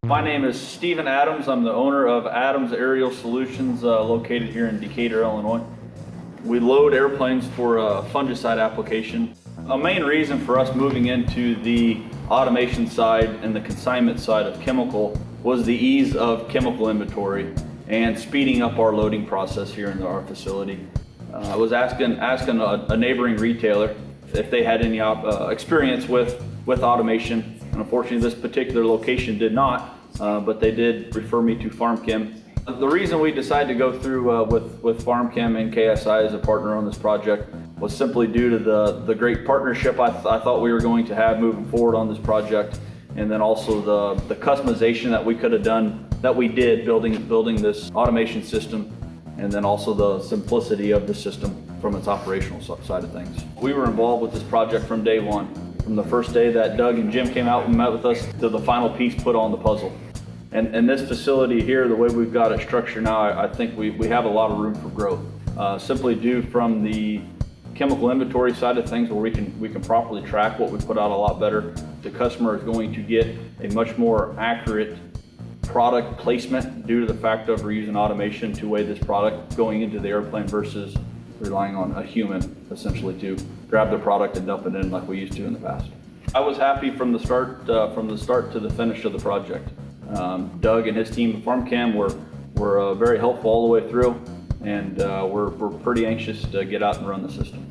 My name is Stephen Adams. I'm the owner of Adams Aerial Solutions located here in Decatur, Illinois. We load airplanes for a fungicide application. A main reason for us moving into the automation side and the consignment side of chemical was the ease of chemical inventory and speeding up our loading process here in our facility. I was asking a neighboring retailer if they had any experience with automation, and unfortunately this particular location did not, but they did refer me to FarmChem. The reason we decided to go through with FarmChem and KSi as a partner on this project was simply due to the great partnership I thought we were going to have moving forward on this project, and then also the customization that we could have done, that we did building this automation system, and then also the simplicity of the system from its operational side of things. We were involved with this project from day one, from the first day that Doug and Jim came out and met with us to the final piece put on the puzzle. And this facility here, the way we've got it structured now, I think we have a lot of room for growth. Simply due from the chemical inventory side of things, where we can properly track what we put out a lot better. The customer is going to get a much more accurate product placement due to the fact of we're using automation to weigh this product going into the airplane versus relying on a human essentially to grab the product and dump it in like we used to in the past. I was happy from the start to the finish of the project. Doug and his team at FarmChem were very helpful all the way through, and we're pretty anxious to get out and run the system.